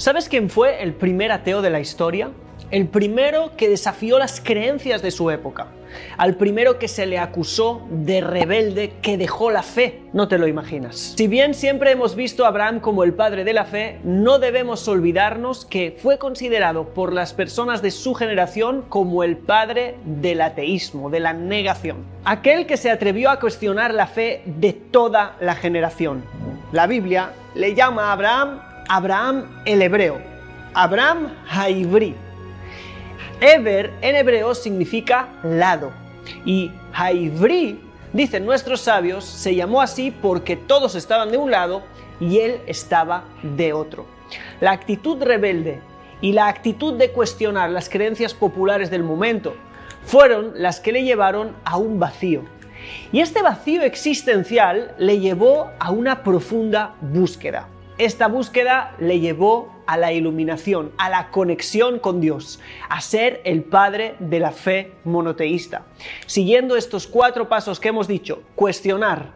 ¿Sabes quién fue el primer ateo de la historia? El primero que desafió las creencias de su época. Al primero que se le acusó de rebelde, que dejó la fe. No te lo imaginas. Si bien siempre hemos visto a Abraham como el padre de la fe, no debemos olvidarnos que fue considerado por las personas de su generación como el padre del ateísmo, de la negación. Aquel que se atrevió a cuestionar la fe de toda la generación. La Biblia le llama a Abraham el hebreo, Abraham Haivri. Eber en hebreo significa lado y Haivri, dicen nuestros sabios, se llamó así porque todos estaban de un lado y él estaba de otro. La actitud rebelde y la actitud de cuestionar las creencias populares del momento fueron las que le llevaron a un vacío. Y este vacío existencial le llevó a una profunda búsqueda. Esta búsqueda le llevó a la iluminación, a la conexión con Dios, a ser el padre de la fe monoteísta. Siguiendo estos 4 pasos que hemos dicho: cuestionar,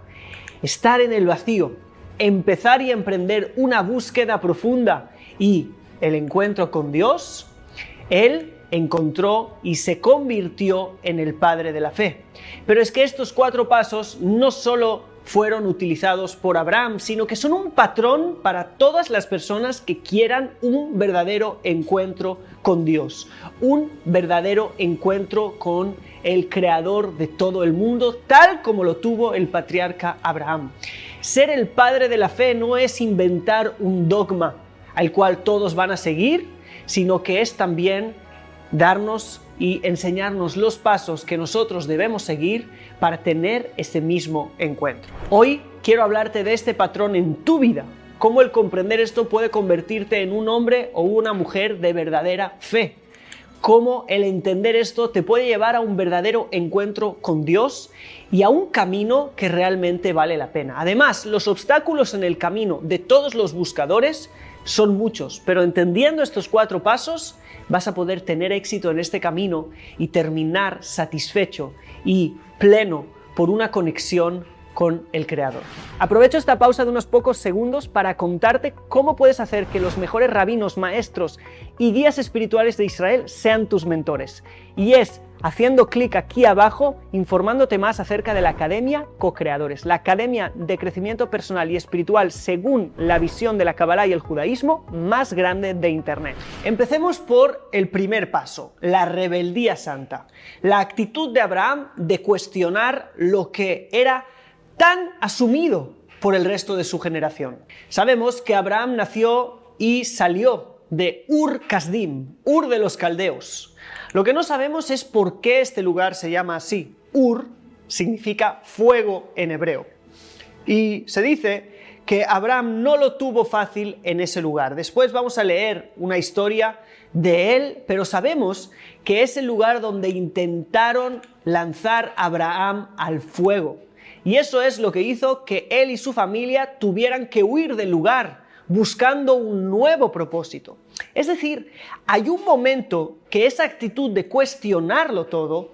estar en el vacío, empezar y emprender una búsqueda profunda y el encuentro con Dios, él encontró y se convirtió en el padre de la fe. Pero es que estos 4 pasos no solo fueron utilizados por Abraham, sino que son un patrón para todas las personas que quieran un verdadero encuentro con Dios, un verdadero encuentro con el creador de todo el mundo, tal como lo tuvo el patriarca Abraham. Ser el padre de la fe no es inventar un dogma al cual todos van a seguir, sino que es también darnos y enseñarnos los pasos que nosotros debemos seguir para tener ese mismo encuentro. Hoy quiero hablarte de este patrón en tu vida, cómo el comprender esto puede convertirte en un hombre o una mujer de verdadera fe, cómo el entender esto te puede llevar a un verdadero encuentro con Dios y a un camino que realmente vale la pena. Además, los obstáculos en el camino de todos los buscadores son muchos, pero entendiendo estos 4 pasos vas a poder tener éxito en este camino y terminar satisfecho y pleno por una conexión con el Creador. Aprovecho esta pausa de unos pocos segundos para contarte cómo puedes hacer que los mejores rabinos, maestros y guías espirituales de Israel sean tus mentores. Y es haciendo clic aquí abajo, informándote más acerca de la Academia Co-Creadores, la academia de crecimiento personal y espiritual según la visión de la Kabbalah y el judaísmo más grande de Internet. Empecemos por el primer paso, la rebeldía santa, la actitud de Abraham de cuestionar lo que era tan asumido por el resto de su generación. Sabemos que Abraham nació y salió de Ur Kasdim, Ur de los caldeos. Lo que no sabemos es por qué este lugar se llama así. Ur significa fuego en hebreo. Y se dice que Abraham no lo tuvo fácil en ese lugar. Después vamos a leer una historia de él, pero sabemos que es el lugar donde intentaron lanzar a Abraham al fuego. Y eso es lo que hizo que él y su familia tuvieran que huir del lugar, buscando un nuevo propósito. Es decir, hay un momento que esa actitud de cuestionarlo todo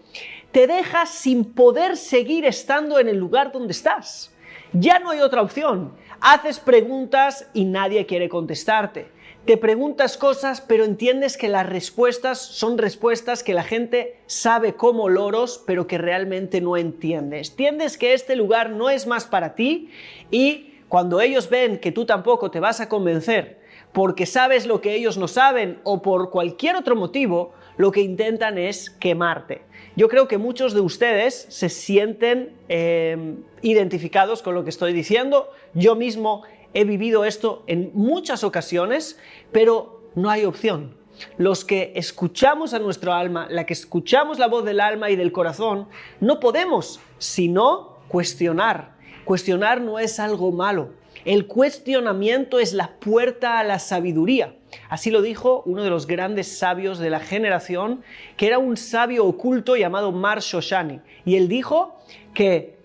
te deja sin poder seguir estando en el lugar donde estás. Ya no hay otra opción. Haces preguntas y nadie quiere contestarte. Te preguntas cosas, pero entiendes que las respuestas son respuestas que la gente sabe como loros, pero que realmente no entiendes. Entiendes que este lugar no es más para ti y cuando ellos ven que tú tampoco te vas a convencer porque sabes lo que ellos no saben o por cualquier otro motivo, lo que intentan es quemarte. Yo creo que muchos de ustedes se sienten identificados con lo que estoy diciendo. Yo mismo he vivido esto en muchas ocasiones, pero no hay opción. Los que escuchamos a nuestro alma, la que escuchamos la voz del alma y del corazón, no podemos sino cuestionar. Cuestionar no es algo malo. El cuestionamiento es la puerta a la sabiduría. Así lo dijo uno de los grandes sabios de la generación, que era un sabio oculto llamado Mar Shoshani. Y él dijo que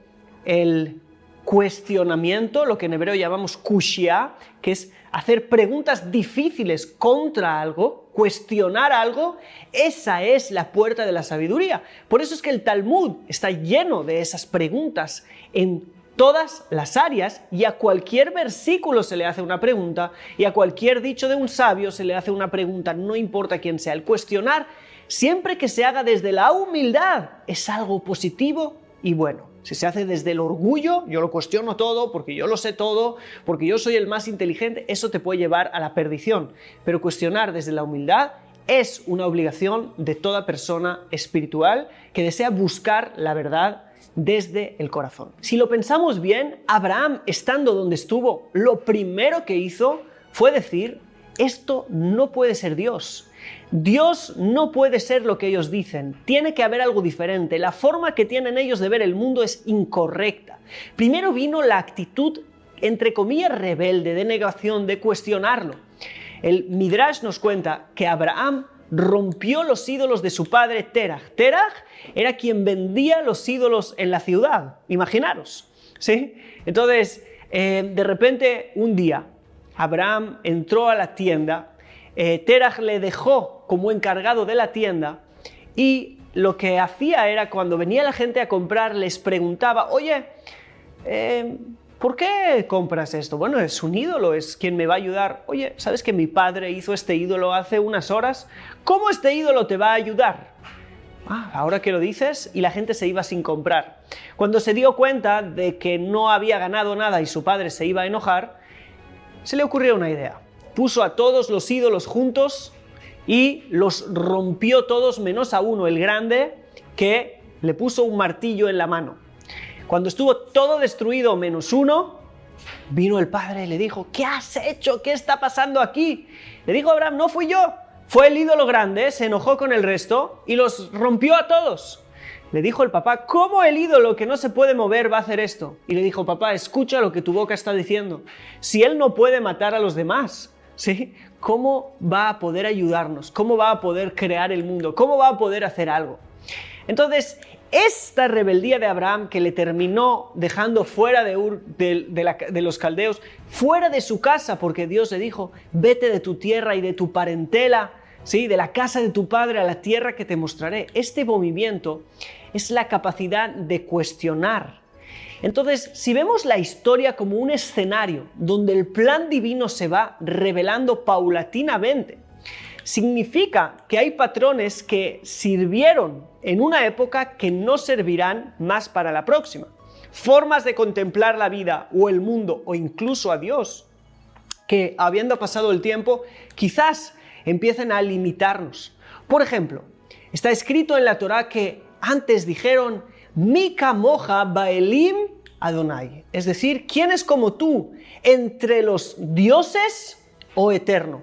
el cuestionamiento, lo que en hebreo llamamos kushia, que es hacer preguntas difíciles contra algo, cuestionar algo, esa es la puerta de la sabiduría. Por eso es que el Talmud está lleno de esas preguntas en todas las áreas, y a cualquier versículo se le hace una pregunta, y a cualquier dicho de un sabio se le hace una pregunta, no importa quién sea. El cuestionar, siempre que se haga desde la humildad, es algo positivo y bueno. Si se hace desde el orgullo, yo lo cuestiono todo, porque yo lo sé todo, porque yo soy el más inteligente, eso te puede llevar a la perdición. Pero cuestionar desde la humildad es una obligación de toda persona espiritual que desea buscar la verdad desde el corazón. Si lo pensamos bien, Abraham, estando donde estuvo, lo primero que hizo fue decir: esto no puede ser Dios. Dios no puede ser lo que ellos dicen. Tiene que haber algo diferente. La forma que tienen ellos de ver el mundo es incorrecta. Primero vino la actitud, entre comillas, rebelde, de negación, de cuestionarlo. El Midrash nos cuenta que Abraham rompió los ídolos de su padre Terach. Terach era quien vendía los ídolos en la ciudad. Imaginaros, ¿sí? Entonces, de repente, un día, Abraham entró a la tienda. Terach le dejó como encargado de la tienda, y lo que hacía era, cuando venía la gente a comprar, les preguntaba: oye, ¿por qué compras esto? Bueno, es un ídolo, es quien me va a ayudar. Oye, ¿sabes que mi padre hizo este ídolo hace unas horas? ¿Cómo este ídolo te va a ayudar? Ahora que lo dices, y la gente se iba sin comprar. Cuando se dio cuenta de que no había ganado nada y su padre se iba a enojar, se le ocurrió una idea. Puso a todos los ídolos juntos y los rompió todos menos a uno, el grande, que le puso un martillo en la mano. Cuando estuvo todo destruido menos uno, vino el padre y le dijo: ¿qué has hecho? ¿Qué está pasando aquí? Le dijo Abraham: no fui yo, fue el ídolo grande, se enojó con el resto y los rompió a todos. Le dijo el papá: ¿cómo el ídolo que no se puede mover va a hacer esto? Y le dijo: papá, escucha lo que tu boca está diciendo. Si él no puede matar a los demás, ¿sí?, ¿cómo va a poder ayudarnos? ¿Cómo va a poder crear el mundo? ¿Cómo va a poder hacer algo? Entonces, esta rebeldía de Abraham, que le terminó dejando fuera de Ur, de los caldeos, fuera de su casa, porque Dios le dijo: vete de tu tierra y de tu parentela, ¿sí?, de la casa de tu padre a la tierra que te mostraré. Este movimiento es la capacidad de cuestionar. Entonces, si vemos la historia como un escenario donde el plan divino se va revelando paulatinamente, significa que hay patrones que sirvieron en una época que no servirán más para la próxima. Formas de contemplar la vida o el mundo o incluso a Dios que, habiendo pasado el tiempo, quizás empiecen a limitarnos. Por ejemplo, está escrito en la Torá que antes dijeron: Mi kamoja baelim Adonai. Es decir, ¿quién es como tú entre los dioses, oh Eterno?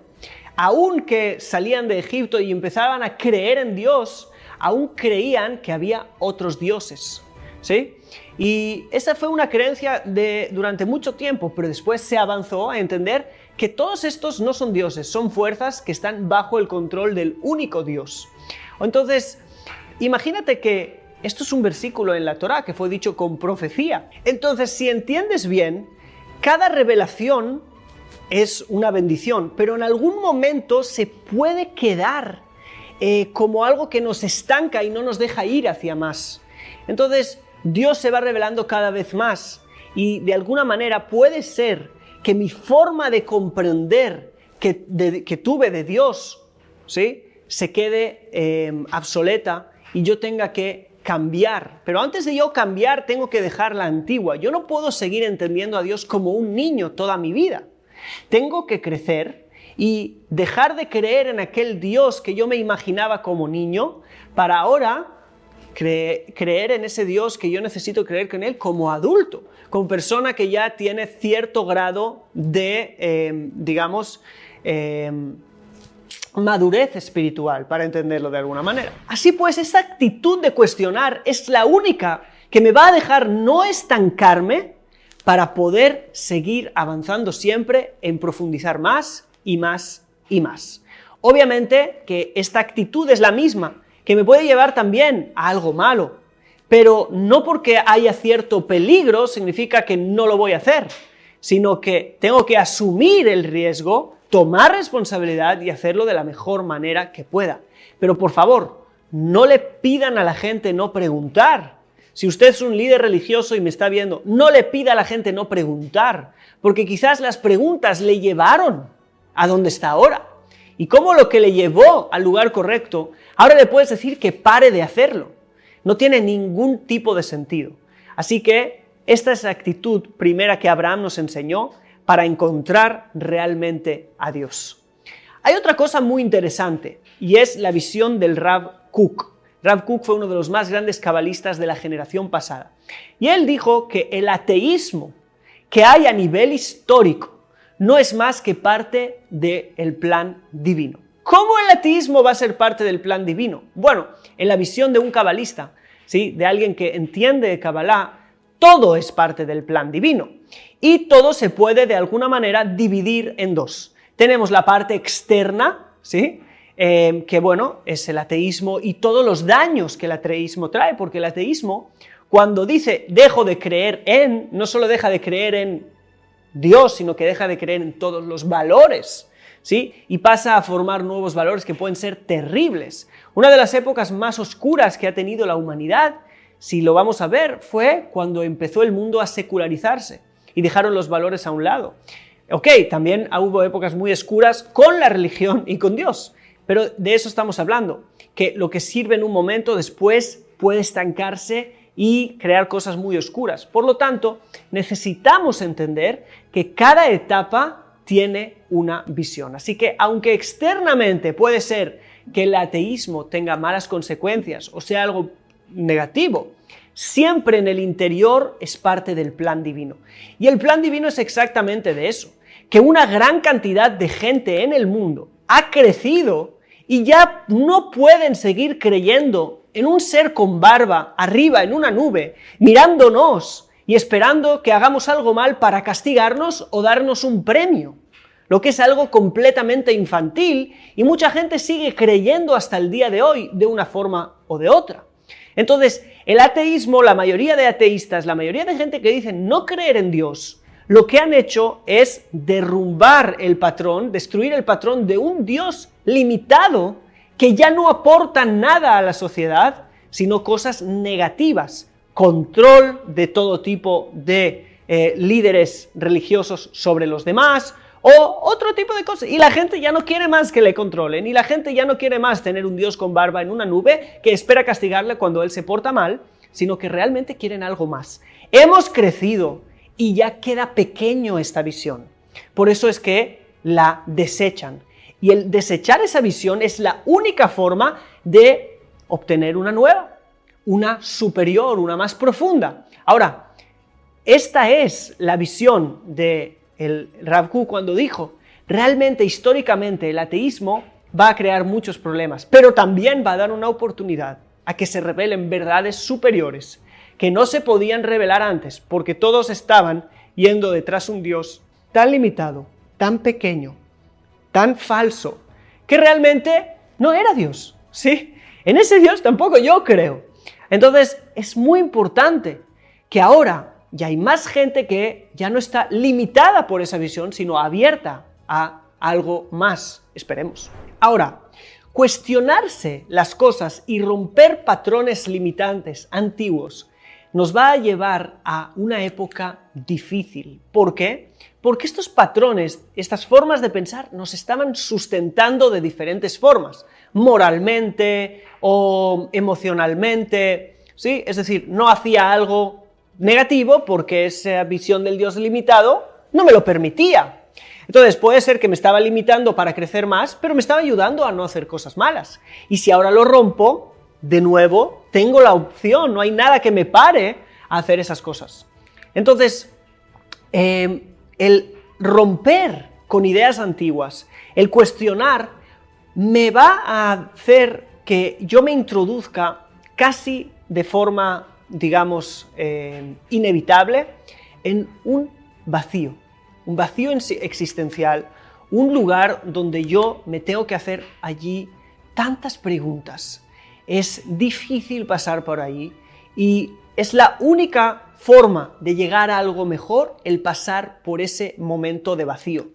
Aún que salían de Egipto y empezaban a creer en Dios, aún creían que había otros dioses, ¿sí? Y esa fue una creencia durante mucho tiempo, pero después se avanzó a entender que todos estos no son dioses, son fuerzas que están bajo el control del único Dios. Entonces, imagínate que esto es un versículo en la Torá que fue dicho con profecía. Entonces, si entiendes bien, cada revelación es una bendición, pero en algún momento se puede quedar como algo que nos estanca y no nos deja ir hacia más. Entonces, Dios se va revelando cada vez más, y de alguna manera puede ser que mi forma de comprender que tuve de Dios, ¿sí?, se quede obsoleta y yo tenga que cambiar. Pero antes de yo cambiar, tengo que dejar la antigua. Yo no puedo seguir entendiendo a Dios como un niño toda mi vida. Tengo que crecer y dejar de creer en aquel Dios que yo me imaginaba como niño, para ahora creer en ese Dios que yo necesito creer con Él como adulto, como persona que ya tiene cierto grado de, madurez espiritual, para entenderlo de alguna manera. Así pues, esa actitud de cuestionar es la única que me va a dejar no estancarme para poder seguir avanzando siempre en profundizar más y más y más. Obviamente que esta actitud es la misma, que me puede llevar también a algo malo, pero no porque haya cierto peligro significa que no lo voy a hacer, sino que tengo que asumir el riesgo, tomar responsabilidad y hacerlo de la mejor manera que pueda. Pero por favor, no le pidan a la gente no preguntar, Si usted es un líder religioso y me está viendo, no le pida a la gente no preguntar, porque quizás las preguntas le llevaron a donde está ahora. Y como lo que le llevó al lugar correcto, ahora le puedes decir que pare de hacerlo. No tiene ningún tipo de sentido. Así que esta es la actitud primera que Abraham nos enseñó para encontrar realmente a Dios. Hay otra cosa muy interesante y es la visión del Rav Kook. Rav Kook fue uno de los más grandes cabalistas de la generación pasada. Y él dijo que el ateísmo que hay a nivel histórico no es más que parte del plan divino. ¿Cómo el ateísmo va a ser parte del plan divino? Bueno, en la visión de un cabalista, ¿sí?, de alguien que entiende de Kabbalah, todo es parte del plan divino. Y todo se puede de alguna manera dividir en dos. Tenemos la parte externa, ¿sí?, que bueno, es el ateísmo y todos los daños que el ateísmo trae, porque el ateísmo, cuando dice dejo de creer en, no solo deja de creer en Dios, sino que deja de creer en todos los valores, ¿sí?, y pasa a formar nuevos valores que pueden ser terribles. Una de las épocas más oscuras que ha tenido la humanidad, si lo vamos a ver, fue cuando empezó el mundo a secularizarse y dejaron los valores a un lado. Ok, también hubo épocas muy oscuras con la religión y con Dios, pero de eso estamos hablando, que lo que sirve en un momento después puede estancarse y crear cosas muy oscuras. Por lo tanto, necesitamos entender que cada etapa tiene una visión. Así que, aunque externamente puede ser que el ateísmo tenga malas consecuencias o sea algo negativo, siempre en el interior es parte del plan divino. Y el plan divino es exactamente de eso, que una gran cantidad de gente en el mundo ha crecido y ya no pueden seguir creyendo en un ser con barba arriba en una nube, mirándonos y esperando que hagamos algo mal para castigarnos o darnos un premio, lo que es algo completamente infantil y mucha gente sigue creyendo hasta el día de hoy de una forma o de otra. Entonces, el ateísmo, la mayoría de ateístas, la mayoría de gente que dice no creer en Dios, lo que han hecho es derrumbar el patrón, destruir el patrón de un Dios limitado que ya no aporta nada a la sociedad, sino cosas negativas, control de todo tipo de líderes religiosos sobre los demás, o otro tipo de cosas. Y la gente ya no quiere más que le controlen, y la gente ya no quiere más tener un Dios con barba en una nube que espera castigarle cuando él se porta mal, sino que realmente quieren algo más. Hemos crecido y ya queda pequeño esta visión. Por eso es que la desechan. Y el desechar esa visión es la única forma de obtener una nueva, una superior, una más profunda. Ahora, esta es la visión de el Rav Kook cuando dijo, realmente históricamente el ateísmo va a crear muchos problemas, pero también va a dar una oportunidad a que se revelen verdades superiores que no se podían revelar antes, porque todos estaban yendo detrás de un Dios tan limitado, tan pequeño, tan falso, que realmente no era Dios, ¿sí? En ese Dios tampoco yo creo. Entonces es muy importante que ahora ya hay más gente que ya no está limitada por esa visión, sino abierta a algo más, esperemos. Ahora, cuestionarse las cosas y romper patrones limitantes antiguos nos va a llevar a una época difícil. ¿Por qué? Porque estos patrones, estas formas de pensar, nos estaban sustentando de diferentes formas, moralmente o emocionalmente, ¿sí? Es decir, no hacía algo negativo porque esa visión del Dios limitado no me lo permitía. Entonces puede ser que me estaba limitando para crecer más, pero me estaba ayudando a no hacer cosas malas. Y si ahora lo rompo, de nuevo, tengo la opción, no hay nada que me pare a hacer esas cosas. Entonces, el romper con ideas antiguas, el cuestionar, me va a hacer que yo me introduzca casi de forma, digamos, inevitable en un vacío existencial, un lugar donde yo me tengo que hacer allí tantas preguntas. Es difícil pasar por ahí y es la única forma de llegar a algo mejor, el pasar por ese momento de vacío.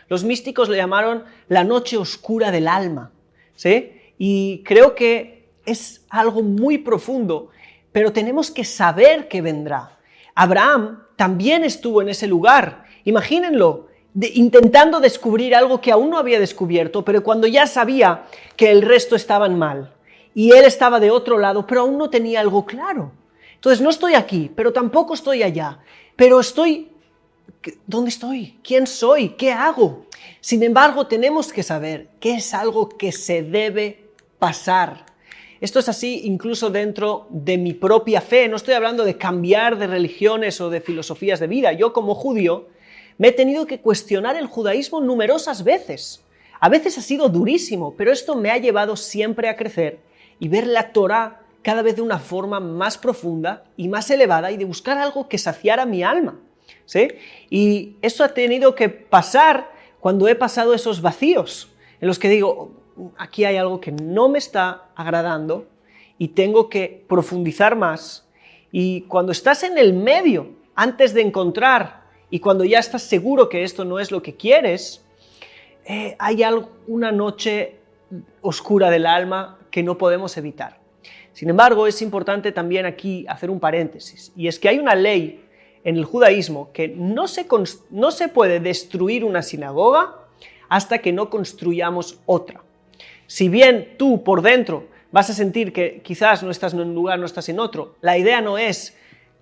Los místicos le llamaron la noche oscura del alma, ¿sí? Y creo que es algo muy profundo, pero tenemos que saber que vendrá. Abraham también estuvo en ese lugar. Imagínenlo, intentando descubrir algo que aún no había descubierto, pero cuando ya sabía que el resto estaban mal. Y él estaba de otro lado, pero aún no tenía algo claro. Entonces no estoy aquí, pero tampoco estoy allá. Pero estoy... ¿Dónde estoy? ¿Quién soy? ¿Qué hago? Sin embargo, tenemos que saber que es algo que se debe pasar. Esto es así incluso dentro de mi propia fe. No estoy hablando de cambiar de religiones o de filosofías de vida. Yo como judío me he tenido que cuestionar el judaísmo numerosas veces. A veces ha sido durísimo, pero esto me ha llevado siempre a crecer y ver la Torá cada vez de una forma más profunda y más elevada y de buscar algo que saciara mi alma, ¿sí? Y eso ha tenido que pasar cuando he pasado esos vacíos en los que digo, aquí hay algo que no me está agradando y tengo que profundizar más. Y cuando estás en el medio, antes de encontrar y cuando ya estás seguro que esto no es lo que quieres, hay una noche oscura del alma que no podemos evitar. Sin embargo, es importante también aquí hacer un paréntesis, y es que hay una ley en el judaísmo que no se puede destruir una sinagoga hasta que no construyamos otra. Si bien tú por dentro vas a sentir que quizás no estás en un lugar, no estás en otro, la idea no es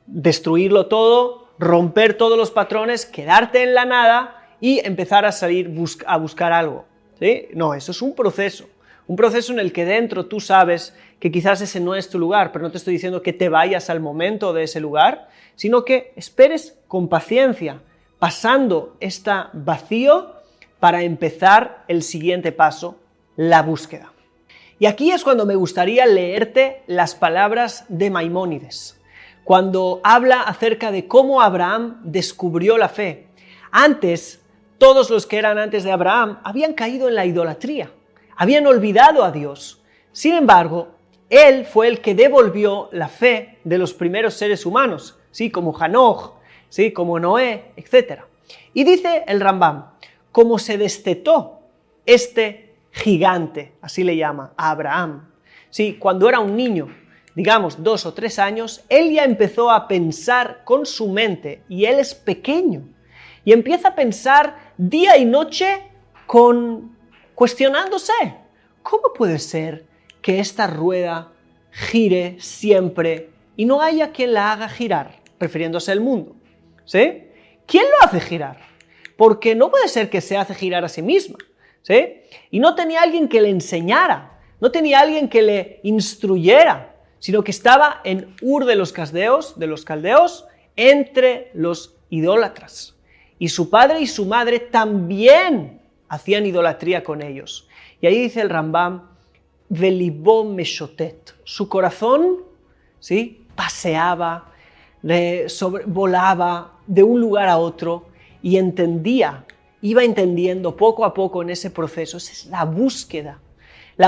destruirlo todo, romper todos los patrones, quedarte en la nada y empezar a salir a buscar algo, ¿sí? No, eso es un proceso en el que dentro tú sabes que quizás ese no es tu lugar, pero no te estoy diciendo que te vayas al momento de ese lugar, sino que esperes con paciencia, pasando este vacío para empezar el siguiente paso, la búsqueda. Y aquí es cuando me gustaría leerte las palabras de Maimónides, cuando habla acerca de cómo Abraham descubrió la fe. Antes, todos los que eran antes de Abraham habían caído en la idolatría, habían olvidado a Dios. Sin embargo, él fue el que devolvió la fe de los primeros seres humanos, ¿sí? Como Hanoch, ¿sí? Como Noé, etc. Y dice el Rambam, como se destetó este gigante, así le llama, a Abraham, ¿sí? Cuando era un niño, digamos 2 o 3 años, él ya empezó a pensar con su mente, y él es pequeño, y empieza a pensar día y noche cuestionándose, ¿cómo puede ser que esta rueda gire siempre y no haya quien la haga girar? Refiriéndose al mundo, ¿sí? ¿Quién lo hace girar? Porque no puede ser que se hace girar a sí misma, ¿sí? Y no tenía alguien que le enseñara, no tenía alguien que le instruyera, sino que estaba en Ur de los caldeos, entre los idólatras. Y su padre y su madre también hacían idolatría con ellos. Y ahí dice el Rambam, velibó meshotet, su corazón, ¿sí? Paseaba, volaba de un lugar a otro y iba entendiendo poco a poco en ese proceso. Esa es la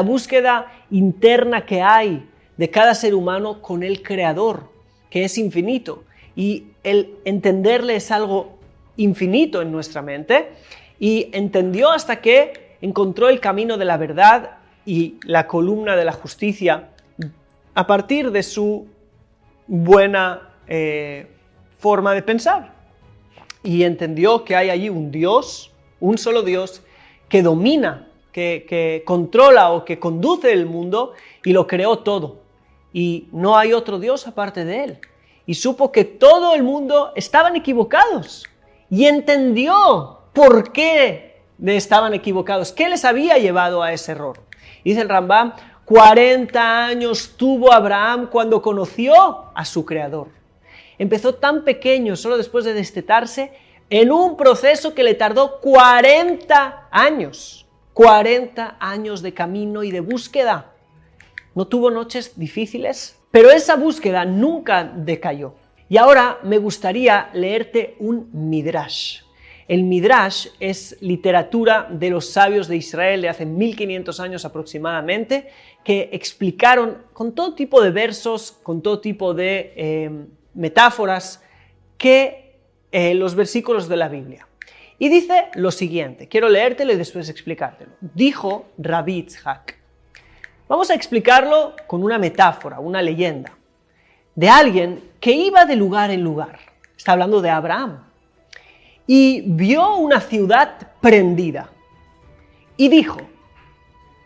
búsqueda interna que hay de cada ser humano con el Creador, que es infinito. Y el entenderle es algo infinito en nuestra mente, y entendió hasta que encontró el camino de la verdad y la columna de la justicia a partir de su buena forma de pensar. Y entendió que hay allí un Dios, un solo Dios, que domina, que controla o que conduce el mundo y lo creó todo. Y no hay otro Dios aparte de él. Y supo que todo el mundo estaban equivocados. Y entendió por qué estaban equivocados, qué les había llevado a ese error. Dice el Rambam, 40 años tuvo Abraham cuando conoció a su Creador. Empezó tan pequeño, solo después de destetarse, en un proceso que le tardó 40 años. 40 años de camino y de búsqueda. No tuvo noches difíciles, pero esa búsqueda nunca decayó. Y ahora me gustaría leerte un Midrash. El Midrash es literatura de los sabios de Israel de hace 1500 años aproximadamente, que explicaron con todo tipo de versos, con todo tipo de metáforas, los versículos de la Biblia. Y dice lo siguiente, quiero leértelo y después explicártelo. Dijo Rabbi Yitzhak. Vamos a explicarlo con una metáfora, una leyenda. de alguien que iba de lugar en lugar. Está hablando de Abraham. Y vio una ciudad prendida. Y dijo,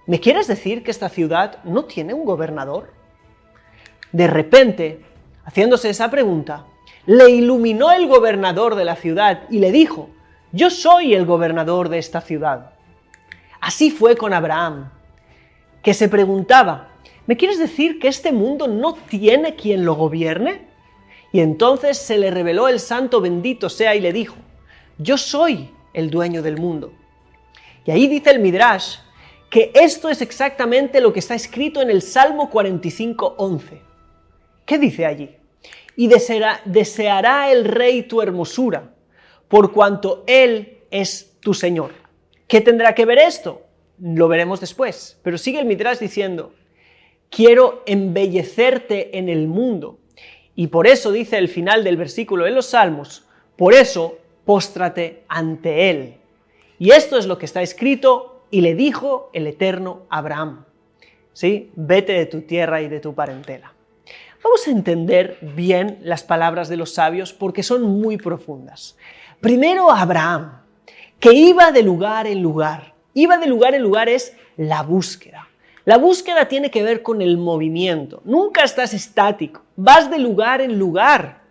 ¿me quieres decir que esta ciudad no tiene un gobernador? De repente, haciéndose esa pregunta, le iluminó el gobernador de la ciudad y le dijo, yo soy el gobernador de esta ciudad. Así fue con Abraham, que se preguntaba, ¿me quieres decir que este mundo no tiene quien lo gobierne? Y entonces se le reveló el santo bendito sea y le dijo, yo soy el dueño del mundo. Y ahí dice el Midrash que esto es exactamente lo que está escrito en el Salmo 45:11. ¿Qué dice allí? Y deseará el rey tu hermosura, por cuanto él es tu Señor. ¿Qué tendrá que ver esto? Lo veremos después. Pero sigue el Midrash diciendo, quiero embellecerte en el mundo. Y por eso dice el final del versículo en los Salmos, por eso póstrate ante él. Y esto es lo que está escrito, y le dijo el Eterno a Abraham, ¿sí? Vete de tu tierra y de tu parentela. Vamos a entender bien las palabras de los sabios porque son muy profundas. Primero Abraham, que iba de lugar en lugar. Iba de lugar en lugar es la búsqueda. La búsqueda tiene que ver con el movimiento. Nunca estás estático, vas de lugar en lugar.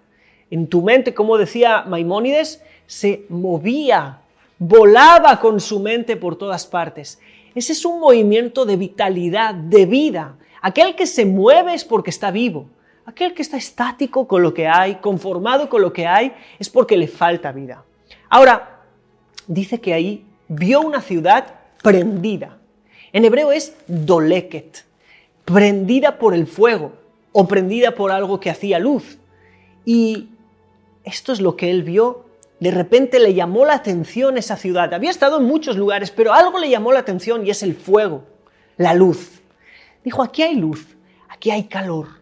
En tu mente, como decía Maimónides, se movía, volaba con su mente por todas partes. Ese es un movimiento de vitalidad, de vida. Aquel que se mueve es porque está vivo. Aquel que está estático con lo que hay, conformado con lo que hay, es porque le falta vida. Ahora, dice que ahí vio una ciudad prendida. En hebreo es doleket, prendida por el fuego o prendida por algo que hacía luz. Y esto es lo que él vio. De repente le llamó la atención esa ciudad. Había estado en muchos lugares, pero algo le llamó la atención y es el fuego, la luz. Dijo, aquí hay luz, aquí hay calor.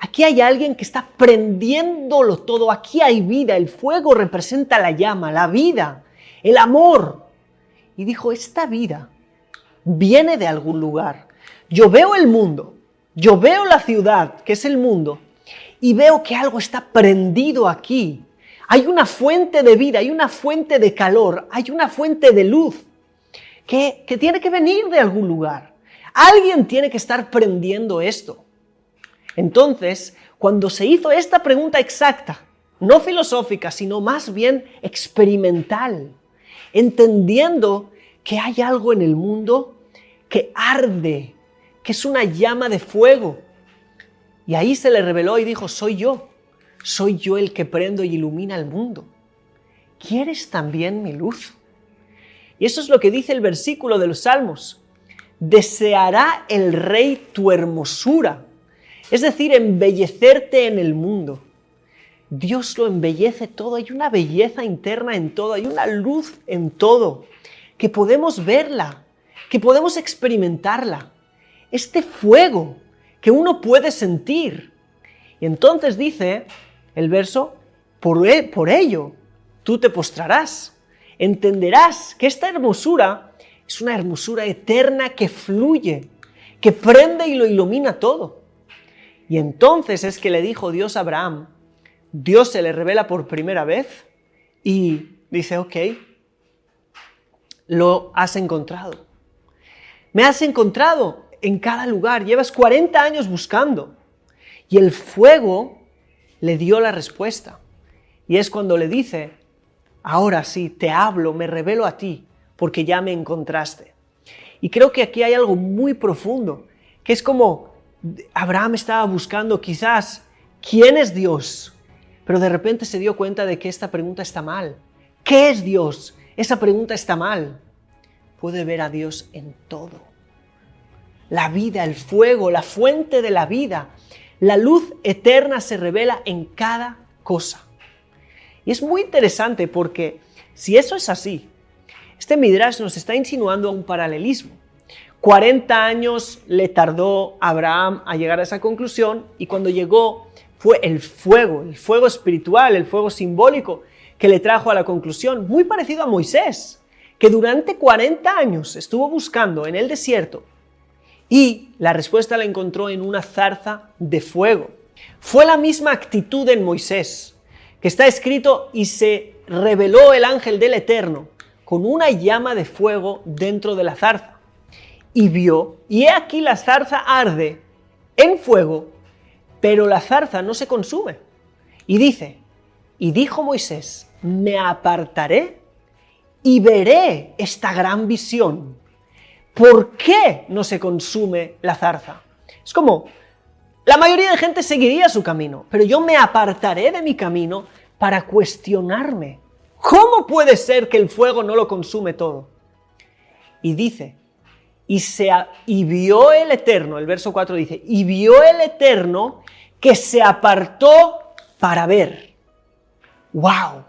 Aquí hay alguien que está prendiéndolo todo, aquí hay vida, el fuego representa la llama, la vida, el amor. Y dijo, esta vida viene de algún lugar. Yo veo el mundo, yo veo la ciudad, que es el mundo, y veo que algo está prendido aquí. Hay una fuente de vida, hay una fuente de calor, hay una fuente de luz que tiene que venir de algún lugar. Alguien tiene que estar prendiendo esto. Entonces, cuando se hizo esta pregunta exacta, no filosófica, sino más bien experimental, entendiendo que hay algo en el mundo que arde, que es una llama de fuego. Y ahí se le reveló y dijo, soy yo el que prendo y ilumina el mundo. ¿Quieres también mi luz? Y eso es lo que dice el versículo de los Salmos. Deseará el rey tu hermosura. Es decir, embellecerte en el mundo. Dios lo embellece todo, hay una belleza interna en todo, hay una luz en todo, que podemos verla, que podemos experimentarla. Este fuego que uno puede sentir. Y entonces dice el verso, por ello tú te postrarás, entenderás que esta hermosura es una hermosura eterna que fluye, que prende y lo ilumina todo. Y entonces es que le dijo Dios a Abraham, Dios se le revela por primera vez y dice, ok, lo has encontrado. Me has encontrado en cada lugar, llevas 40 años buscando. Y el fuego le dio la respuesta. Y es cuando le dice, ahora sí, te hablo, me revelo a ti, porque ya me encontraste. Y creo que aquí hay algo muy profundo, que es como Abraham estaba buscando quizás quién es Dios, pero de repente se dio cuenta de que esta pregunta está mal. ¿Qué es Dios? Esa pregunta está mal. Puede ver a Dios en todo. La vida, el fuego, la fuente de la vida, la luz eterna se revela en cada cosa. Y es muy interesante porque si eso es así, este Midrash nos está insinuando un paralelismo. 40 años le tardó a Abraham a llegar a esa conclusión y cuando llegó fue el fuego espiritual, el fuego simbólico que le trajo a la conclusión, muy parecido a Moisés, que durante 40 años estuvo buscando en el desierto y la respuesta la encontró en una zarza de fuego. Fue la misma actitud en Moisés, que está escrito: y se reveló el ángel del Eterno con una llama de fuego dentro de la zarza. Y vio, y he aquí la zarza arde en fuego, pero la zarza no se consume. Y dice: y dijo Moisés: me apartaré y veré esta gran visión. ¿Por qué no se consume la zarza? Es como, la mayoría de gente seguiría su camino, pero yo me apartaré de mi camino para cuestionarme. ¿Cómo puede ser que el fuego no lo consume todo? Y dice, y vio el Eterno, el verso 4 dice, y vio el Eterno que se apartó para ver. ¡Wow!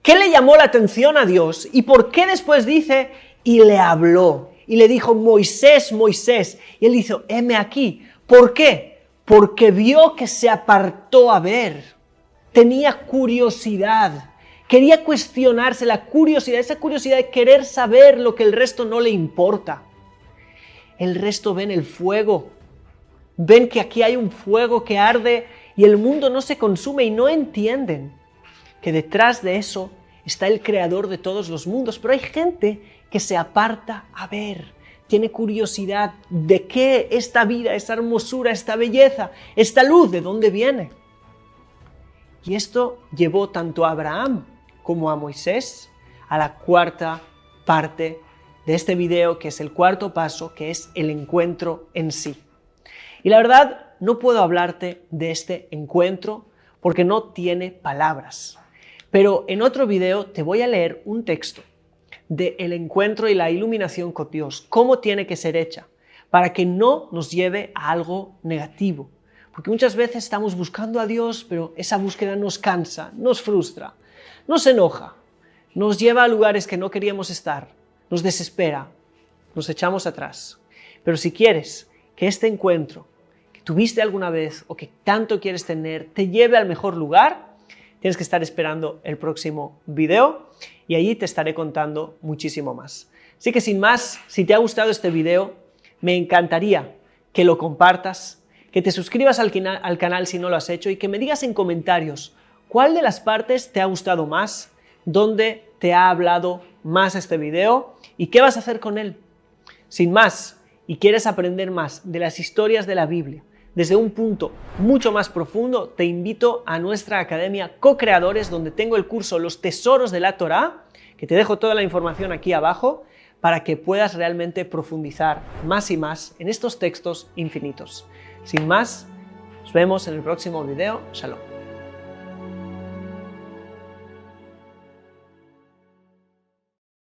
¿Qué le llamó la atención a Dios? ¿Y por qué después dice, y le habló? Y le dijo, Moisés, Moisés. Y él dijo, heme aquí. ¿Por qué? Porque vio que se apartó a ver. Tenía curiosidad. Quería cuestionarse, la curiosidad, esa curiosidad de querer saber lo que el resto no le importa. El resto ven el fuego. Ven que aquí hay un fuego que arde y el mundo no se consume y no entienden que detrás de eso está el creador de todos los mundos. Pero hay gente que se aparta a ver, tiene curiosidad de qué esta vida, esta hermosura, esta belleza, esta luz, de dónde viene. Y esto llevó tanto a Abraham como a Moisés a la cuarta parte de este video, que es el cuarto paso, que es el encuentro en sí. Y la verdad, no puedo hablarte de este encuentro porque no tiene palabras. Pero en otro video te voy a leer un texto de el encuentro y la iluminación con Dios, cómo tiene que ser hecha, para que no nos lleve a algo negativo. Porque muchas veces estamos buscando a Dios, pero esa búsqueda nos cansa, nos frustra, nos enoja, nos lleva a lugares que no queríamos estar, nos desespera, nos echamos atrás. Pero si quieres que este encuentro que tuviste alguna vez o que tanto quieres tener te lleve al mejor lugar, tienes que estar esperando el próximo video y allí te estaré contando muchísimo más. Así que sin más, si te ha gustado este video, me encantaría que lo compartas, que te suscribas al canal si no lo has hecho y que me digas en comentarios cuál de las partes te ha gustado más, dónde te ha hablado más este video y qué vas a hacer con él. Sin más, y quieres aprender más de las historias de la Biblia, desde un punto mucho más profundo, te invito a nuestra Academia Co-Creadores, donde tengo el curso Los Tesoros de la Torá, que te dejo toda la información aquí abajo, para que puedas realmente profundizar más y más en estos textos infinitos. Sin más, nos vemos en el próximo video. Shalom.